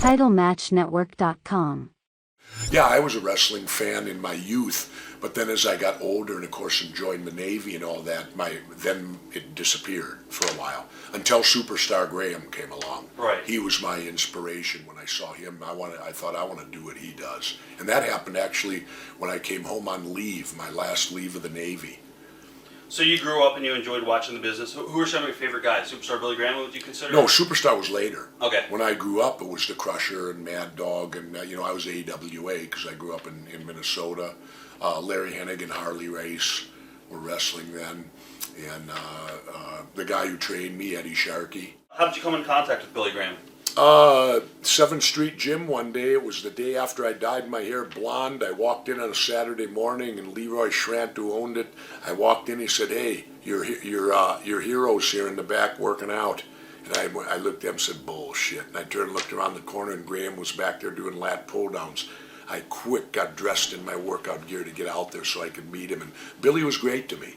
TitleMatchNetwork.com. Yeah, I was a wrestling fan in my youth, but then as I got older and of course joined the Navy and all that, then it disappeared for a while until Superstar Graham came along. Right. He was my inspiration. When I saw him, I thought I want to do what he does, and that happened actually when I came home on leave, my last leave of the Navy. So you grew up and you enjoyed watching the business. Who are some of your favorite guys? Superstar Billy Graham, would you consider? No, Superstar was later. Okay. When I grew up, it was the Crusher and Mad Dog, and I was AWA because I grew up in Minnesota. Larry Hennig and Harley Race were wrestling then, and the guy who trained me, Eddie Sharkey. How did you come in contact with Billy Graham? 7th Street Gym one day. It was the day after I dyed my hair blonde. I walked in on a Saturday morning, and Leroy Schrant, who owned it, I walked in. He said, "Hey, your hero's here in the back working out." And I looked at him and said, "Bullshit." And I turned and looked around the corner, and Graham was back there doing lat pull downs. I quick got dressed in my workout gear to get out there so I could meet him. And Billy was great to me.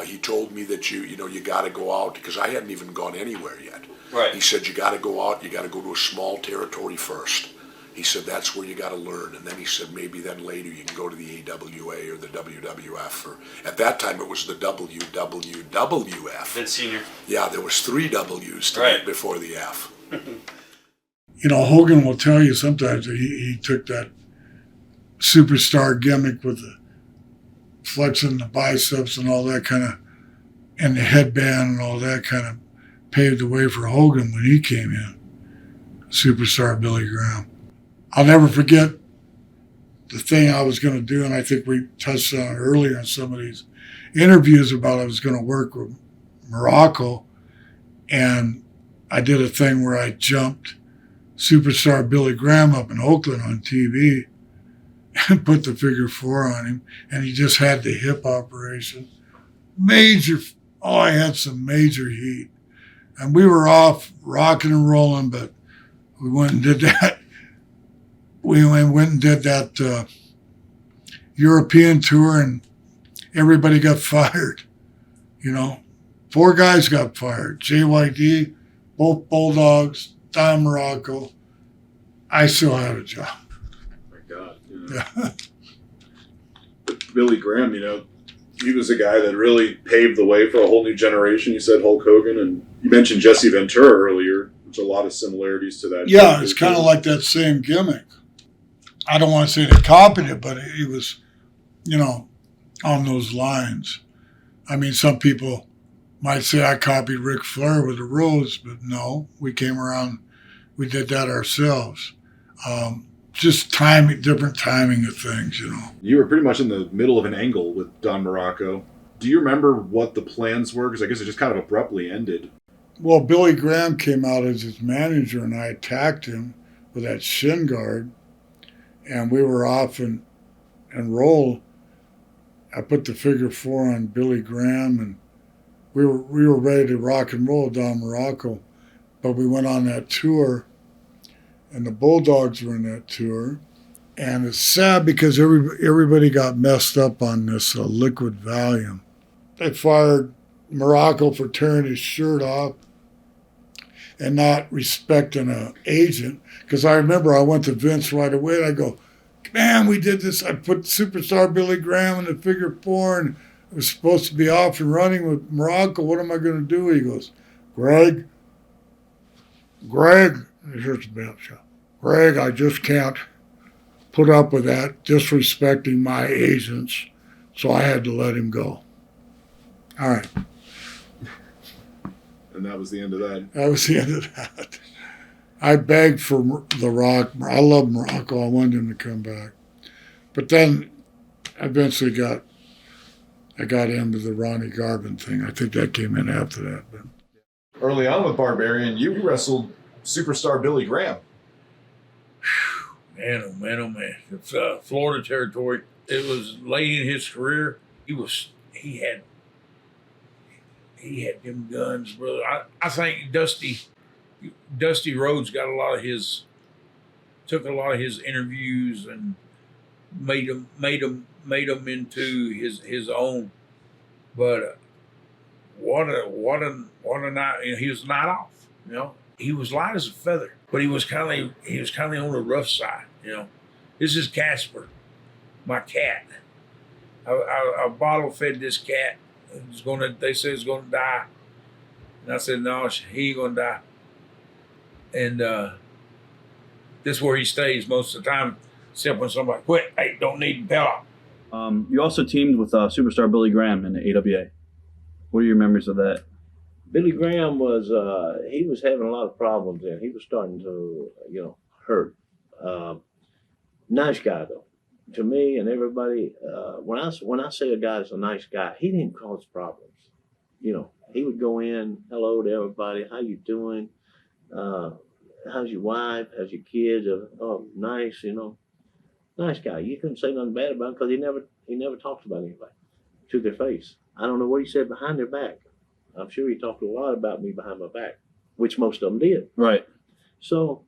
He told me that you got to go out because I hadn't even gone anywhere yet. Right. He said, you got to go out, you got to go to a small territory first. He said, that's where you got to learn. And then he said, maybe then later you can go to the AWA or the WWF. Or at that time, it was the WWF. Vince Senior. Yeah, there was 3 W's to right. before the F. Hogan will tell you sometimes that he took that superstar gimmick with the flexing the biceps and all that kind of, and the headband and all that kind of paved the way for Hogan when he came in. Superstar Billy Graham. I'll never forget the thing I was going to do, and I think we touched on it earlier in some of these interviews about I was going to work with Muraco, and I did a thing where I jumped Superstar Billy Graham up in Oakland on TV and put the figure 4 on him, and he just had the hip operation. I had some major heat. And we were off rocking and rolling, but we went and did that. We went and did that European tour, and everybody got fired. 4 guys got fired. JYD, both Bulldogs, Don Muraco. I still had a job. Oh my God. Yeah. But Billy Graham, he was a guy that really paved the way for a whole new generation. You said Hulk Hogan, and you mentioned Jesse Ventura earlier, which a lot of similarities to that. Yeah, it's kind of like that same gimmick. I don't want to say they copied it, but it was, on those lines. I mean, some people might say I copied Ric Flair with the Rose, but no, we came around, we did that ourselves. Just different timing of things, You were pretty much in the middle of an angle with Don Muraco. Do you remember what the plans were? Because I guess it just kind of abruptly ended. Well, Billy Graham came out as his manager, and I attacked him with that shin guard, and we were off and roll. I put the figure 4 on Billy Graham, and we were ready to rock and roll Don Muraco, but we went on that tour. And the Bulldogs were in that tour. And it's sad because everybody got messed up on this liquid Valium. They fired Muraco for tearing his shirt off and not respecting an agent. Because I remember I went to Vince right away and I go, man, we did this. I put Superstar Billy Graham in the figure 4 and it was supposed to be off and running with Muraco. What am I going to do? He goes, Greg, here's the bench. Greg, I just can't put up with that disrespecting my agents, so I had to let him go. All right. And that was the end of that. That was the end of that. I begged for The Rock. I love Muraco. I wanted him to come back. But then I eventually got into the Ronnie Garvin thing. I think that came in after that. But early on with Barbarian, you wrestled Superstar Billy Graham. Man, oh man, oh man. It's Florida territory. It was late in his career. He had them guns, brother. I think Dusty Rhodes took a lot of his interviews and made them into his own. But what a night! He was a night off. He was light as a feather, but he was kind of on the rough side, you know. This is Casper, my cat. I bottle fed this cat. They said it's gonna die, and I said no, he ain't gonna die. And this is where he stays most of the time, except when somebody quit. Hey, don't need Pella. You also teamed with superstar Billy Graham in the AWA. What are your memories of that? Billy Graham was he was having a lot of problems there. He was starting to hurt. Nice guy though, to me and everybody. When I say a guy's a nice guy, he didn't cause problems. He would go in, hello to everybody, how you doing? How's your wife? How's your kids? Oh, nice, nice guy. You couldn't say nothing bad about him because he never talked about anybody to their face. I don't know what he said behind their back. I'm sure he talked a lot about me behind my back, which most of them did. Right. So,